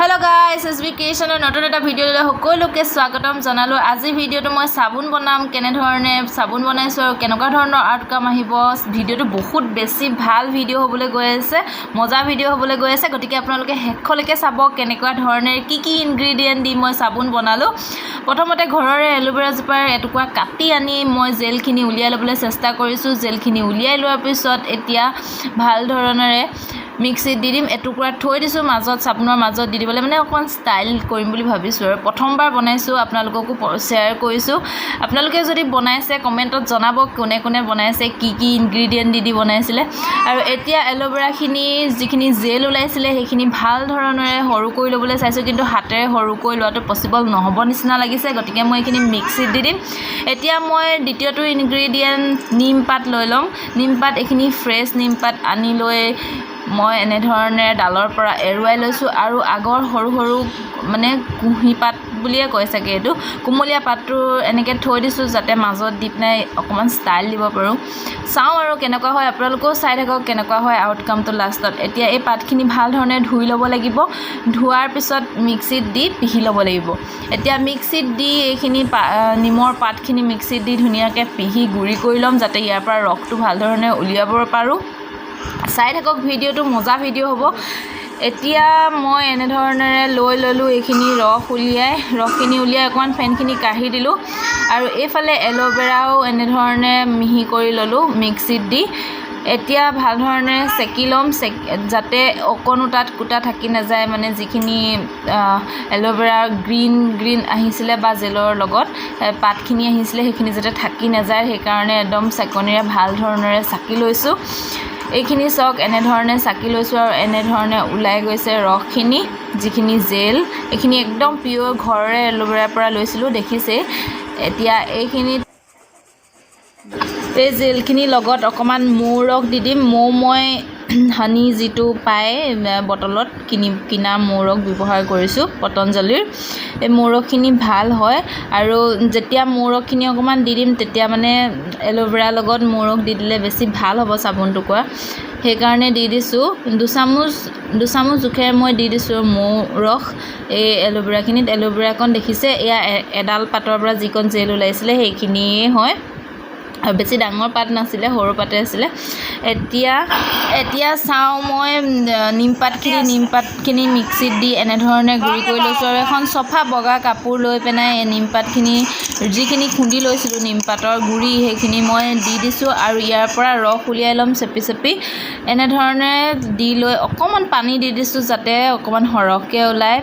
Hello guys SB क्रिएशনৰ নতুন এটা ভিডিঅ'লৈ সকলোকে স্বাগতম জনালো। আজি ভিডিঅ'টো মই সাবুন বনাম, কেনে ধৰণে সাবুন বনাইছো আৰু কেনেকুৱা ধৰণৰ আউটকাম আহিব। ভিডিঅ'টো বহুত বেছি ভাল ভিডিঅ' হ'বলৈ গৈ আছে, মজা ভিডিঅ' হ'বলৈ গৈ আছে। গতিকে আপোনালোকে শেষলৈকে চাব কেনেকুৱা ধৰণে কি ইনগ্ৰেডিয়েন্ট দি মই সাবুন বনালো। প্ৰথমতে ঘৰৰে এলোভেৰা জোপাৰ এটুকুৰা কাটি আনি মই জেলখিনি উলিয়াই ল'বলৈ চেষ্টা কৰিছো। জেলখিনি উলিয়াই লোৱাৰ পিছত এতিয়া ভাল ধৰণেৰে মিক্সিত দি দিম। এটুকুৰা থৈ দিছোঁ মাজত, সাবুনৰ মাজত দি দিবলৈ, মানে অকণ ষ্টাইল কৰিম বুলি ভাবিছোঁ আৰু প্ৰথমবাৰ বনাইছোঁ, আপোনালোককো শ্বেয়াৰ কৰিছোঁ। আপোনালোকে যদি বনাইছে কমেণ্টত জনাব কোনে কোনে বনাইছে, কি ইনগ্ৰেডিয়েণ্ট দি বনাইছিলে। আৰু এতিয়া এলোভেৰাখিনি যিখিনি জেল ওলাইছিলে সেইখিনি ভাল ধৰণেৰে সৰু কৰি ল'বলৈ চাইছোঁ, কিন্তু হাতেৰে সৰু কৰি লোৱাটো পচিবল নহ'ব নিচিনা লাগিছে। গতিকে মই এইখিনি মিক্সিত দি দিম। এতিয়া মই দ্বিতীয়টো ইনগ্ৰেডিয়েণ্ট নিমপাত লৈ ল'ম। নিমপাত এইখিনি ফ্ৰেছ নিমপাত আনি লৈ মই এনেধৰণে ডালৰ পৰা এৰুৱাই লৈছোঁ আৰু আগৰ সৰু সৰু মানে কুঁহি পাত বুলিয়ে কয় চাগে, এইটো কুমলীয়া পাতটো এনেকৈ থৈ দিছোঁ যাতে মাজত দি পিনে অকণমান ষ্টাইল দিব পাৰোঁ। চাওঁ আৰু কেনেকুৱা হয়, আপোনালোকেও চাই থাকক কেনেকুৱা হয় আউটকামটো লাষ্টত। এতিয়া এই পাতখিনি ভাল ধৰণে ধুই ল'ব লাগিব। ধোৱাৰ পিছত মিক্সিত দি পিহি ল'ব লাগিব। এতিয়া মিক্সিত দি এইখিনি নিমৰ পাতখিনি মিক্সিত দি ধুনীয়াকৈ পিহি গুড়ি কৰি ল'ম, যাতে ইয়াৰ পৰা ৰসটো ভাল ধৰণে উলিয়াব পাৰোঁ। চাই থাকক, ভিডিঅ'টো মজা ভিডিঅ' হ'ব। এতিয়া মই এনেধৰণেৰে লৈ ল'লোঁ এইখিনি ৰসখিনি উলিয়াই অকণমান ফেনখিনি কাঢ়ি দিলোঁ আৰু এইফালে এলোভেৰাও এনেধৰণে মিহি কৰি ল'লোঁ মিক্সিত দি। এতিয়া ভাল ধৰণে চেকি ল'ম, যাতে অকণো তাত কুটা থাকি নাযায়, মানে যিখিনি এলোভেৰা গ্ৰীণ আহিছিলে বা জেলৰ লগত পাতখিনি আহিছিলে সেইখিনি যাতে থাকি নাযায়, সেইকাৰণে একদম চেকনিৰে ভাল ধৰণেৰে চাকি লৈছোঁ। এইখিনি চাওক, এনেধৰণে চাকি লৈছোঁ আৰু এনেধৰণে ওলাই গৈছে ৰসখিনি, যিখিনি জেল। এইখিনি একদম পিয়'ৰ ঘৰৰে এলোভেৰাৰ পৰা লৈছিলোঁ, দেখিছেই। এতিয়া এইখিনিত এই জেলখিনিৰ লগত অকণমান মৌ ৰস দি দিম। মই হানি যিটো পায় বটলত কিনা মৌ ৰস ব্যৱহাৰ কৰিছোঁ পতঞ্জলীৰ। এই মৌ ৰসখিনি ভাল হয় আৰু যেতিয়া মৌ ৰসখিনি অকণমান দি দিম তেতিয়া মানে এলোভেৰাৰ লগত মৌ ৰস দি দিলে বেছি ভাল হ'ব চাবোন টুকুৰা, সেইকাৰণে দি দিছোঁ। দুচামুচ জোখেৰে মই দি দিছোঁ মৌ ৰস এই এলোভেৰাখিনিত। এলোভেৰাকণ দেখিছে, এয়া এডাল পাতৰ পৰা যিকণ জেল ওলাইছিলে সেইখিনিয়ে হয় আৰু বেছি ডাঙৰ পাত নাছিলে, সৰু পাতে আছিলে। এতিয়া চাওঁ, মই নিমপাতখিনি মিক্সিত দি এনেধৰণে গুড়ি কৰি লৈছোঁ আৰু এখন চফা বগা কাপোৰ লৈ পেলাই নিমপাতখিনি যিখিনি খুন্দি লৈছিলোঁ নিমপাতৰ গুড়ি সেইখিনি মই দি দিছোঁ আৰু ইয়াৰ পৰা ৰস উলিয়াই ল'ম চেপি এনেধৰণে দি লৈ অকণমান পানী দি দিছোঁ যাতে অকণমান সৰহকৈ ওলায়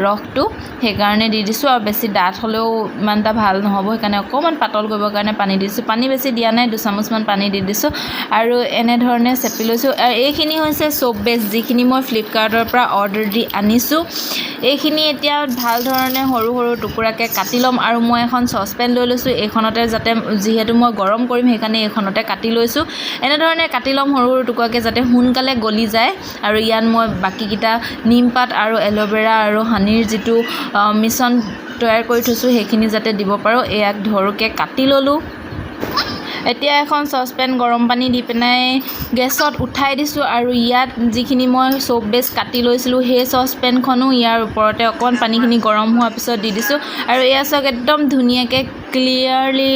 ৰসটো, সেইকাৰণে দি দিছোঁ। আৰু বেছি ডাঠ হ'লেও ইমান এটা ভাল নহ'ব, সেইকাৰণে অকণমান পাতল কৰিবৰ কাৰণে পানী দিছোঁ। পানী বেছি দিয়া নাই, 2 চামুচমান পানী দি দিছোঁ আৰু এনেধৰণে চেপি লৈছোঁ। আৰু এইখিনি হৈছে চ'প বেছ, যিখিনি মই ফ্লিপকাৰ্টৰ পৰা অৰ্ডাৰ দি আনিছোঁ। এইখিনি এতিয়া ভাল ধৰণে সৰু সৰু টুকুৰাকৈ কাটি ল'ম আৰু মই এখন চচপেন লৈ লৈছোঁ। এইখনতে যাতে, যিহেতু মই গৰম কৰিম সেইকাৰণে এইখনতে কাটি লৈছোঁ। এনেধৰণে কাটি ল'ম সৰু সৰু টুকুৰাকৈ যাতে সোনকালে গলি যায়। আৰু ইয়াত মই বাকীকেইটা নিমপাত আৰু এলোভেৰা আৰু হানিৰ যিটো মিশ্ৰণ তৈয়াৰ কৰি থৈছোঁ সেইখিনি যাতে দিব পাৰোঁ, এয়াক সৰুকৈ কাটি ল'লোঁ। এতিয়া এখন চচপেন গৰম পানী দি পেলাই গেছত উঠাই দিছোঁ আৰু ইয়াত যিখিনি মই চ'প বেছ কাটি লৈছিলোঁ সেই চচপেনখনো ইয়াৰ ওপৰতে অকণমান পানীখিনি গৰম হোৱাৰ পিছত দি দিছোঁ। আৰু এয়া চাওক, একদম ধুনীয়াকৈ ক্লিয়াৰলি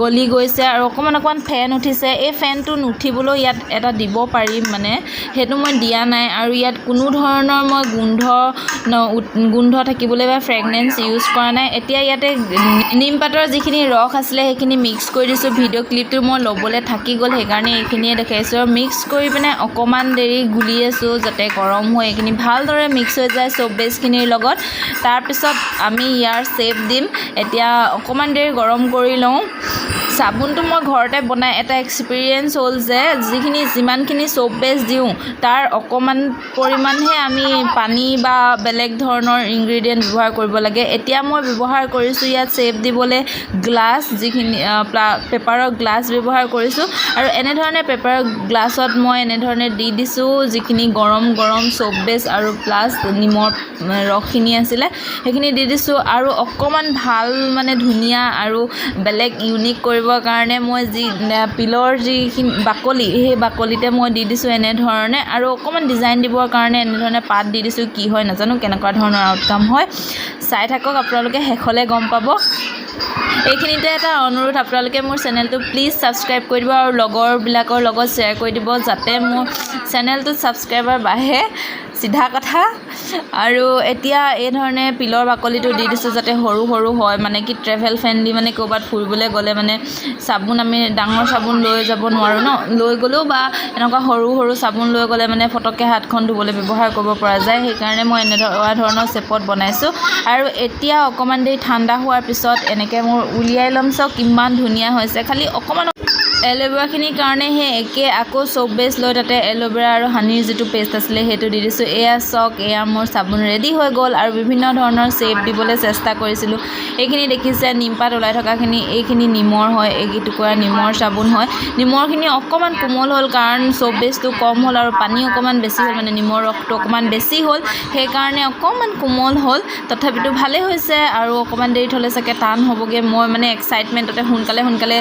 গলি গৈছে আৰু অকণমান ফেন উঠিছে। এই ফেনটো নুঠিবলৈও ইয়াত এটা দিব পাৰিম, মানে সেইটো মই দিয়া নাই। আৰু ইয়াত কোনো ধৰণৰ মই গোন্ধ থাকিবলৈ বা ফ্ৰেগনেন্স ইউজ কৰা নাই। এতিয়া ইয়াতে নিমপাতৰ যিখিনি ৰস আছিলে সেইখিনি মিক্স কৰি দিছোঁ। ভিডিঅ' ক্লিপটো মই ল'বলৈ থাকি গ'ল, সেইকাৰণে এইখিনিয়ে দেখাইছোঁ। আৰু মিক্স কৰি পিনে অকণমান দেৰি গুলি আছোঁ যাতে গৰম হৈ এইখিনি ভালদৰে মিক্স হৈ যায় চ'প বেছখিনিৰ লগত। তাৰপিছত আমি ইয়াৰ শ্বেপ দিম। এতিয়া অকণমান দেৰি গৰম কৰি লওঁ। চাবোনটো মই ঘৰতে বনাই এটা এক্সপিৰিয়েঞ্চ হ'ল যে যিমানখিনি চ'প বেছ দিওঁ তাৰ অকণমান পৰিমাণহে আমি পানী বা বেলেগ ধৰণৰ ইনগ্ৰেডিয়েণ্ট ব্যৱহাৰ কৰিব লাগে। এতিয়া মই ব্যৱহাৰ কৰিছোঁ ইয়াত শ্বেপ দিবলৈ গ্লাছ, যিখিনি পেপাৰৰ গ্লাছ ব্যৱহাৰ কৰিছোঁ। আৰু এনেধৰণে পেপাৰৰ গ্লাছত মই এনেধৰণে দি দিছোঁ যিখিনি গৰম চ'প বেছ আৰু প্লাছ নিমৰ ৰসখিনি আছিলে সেইখিনি দি দিছোঁ। আৰু অকণমান ভাল মানে ধুনীয়া আৰু বেলেগ ইউনিক কৰিব দিবৰ কাৰণে মই যি পিলৰ যিখিনি বাকলি সেই বাকলিতে মই দি দিছোঁ এনেধৰণে আৰু অকণমান ডিজাইন দিবৰ কাৰণে এনেধৰণে পাত দি দিছোঁ কি হয় নাজানো কেনেকুৱা ধৰণৰ আউটকাম হয় চাই থাকক আপোনালোকে শেষলৈ গম পাব এইখিনিতে এটা অনুৰোধ আপোনালোকে মোৰ চেনেলটো প্লিজ ছাবস্ক্ৰাইব কৰি দিব আৰু লগৰবিলাকৰ লগত শ্বেয়াৰ কৰি দিব যাতে মোৰ চেনেলটোত ছাবস্ক্ৰাইবাৰ বাঢ়ে চিধা কথা আৰু এতিয়া এই ধৰণে পিলৰ বাকলিটো দি দিছোঁ যাতে সৰু সৰু হয় মানে কি ট্ৰেভেল ফ্ৰেণ্ডলি মানে ক'ৰবাত ফুৰিবলৈ গ'লে মানে চাবোন আমি ডাঙৰ চাবোন লৈ যাব নোৱাৰোঁ ন লৈ গ'লেও বা এনেকুৱা সৰু সৰু চাবোন লৈ গ'লে মানে ফটককৈ হাতখন ধুবলৈ ব্যৱহাৰ কৰিব পৰা যায় সেইকাৰণে মই এনেকুৱা ধৰণৰ শ্বেপত বনাইছোঁ আৰু এতিয়া অকণমান দেৰি ঠাণ্ডা হোৱাৰ পিছত এনেকৈ মোৰ উলিয়াই ল'ম চাওক কিমান ধুনীয়া হৈছে খালি অকণমান এল'ভেৰাখিনিৰ কাৰণে সেই একে আকৌ চ'প বেছ লৈ তাতে এল'ভেৰা আৰু হানিৰ যিটো পেষ্ট আছিলে সেইটো দি দিছোঁ এয়া চাওক এয়া মোৰ চাবোন ৰেডি হৈ গ'ল আৰু বিভিন্ন ধৰণৰ শ্বেপ দিবলৈ চেষ্টা কৰিছিলোঁ এইখিনি দেখিছে নিমপাত ওলাই থকাখিনি এইখিনি নিমৰ হয় এইটুকুৰা নিমৰ চাবোন হয় নিমৰখিনি অকণমান কোমল হ'ল কাৰণ চ'প বেছটো কম হ'ল আৰু পানী অকণমান বেছি হ'ল মানে নিমৰ ৰসটো অকণমান বেছি হ'ল সেইকাৰণে অকণমান কোমল হ'ল তথাপিতো ভালেই হৈছে আৰু অকণমান দেৰি থ'লে চাগে টান হ'বগৈ মই মানে এক্সাইটমেণ্টতে সোনকালে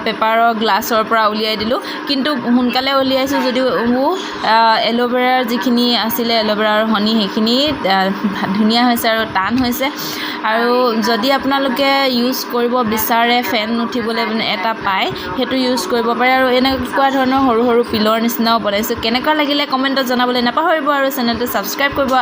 পেপাৰৰ গ্লাছৰ পৰা উলিয়াই দিলোঁ কিন্তু সোনকালে উলিয়াইছোঁ যদিও এল'ভেৰাৰ যিখিনি আছিলে এল'ভেৰা আৰু হনি সেইখিনি ধুনীয়া হৈছে আৰু টান হৈছে আৰু যদি আপোনালোকে ইউজ কৰিব বিচাৰে ফেন নুঠিবলৈ মানে এটা পায় সেইটো ইউজ কৰিব পাৰে আৰু এনেকুৱা ধৰণৰ সৰু সৰু পিলৰ নিচিনাও বনাইছোঁ কেনেকুৱা লাগিলে কমেণ্টত জনাবলৈ নাপাহৰিব আৰু চেনেলটো ছাবস্ক্ৰাইব কৰিব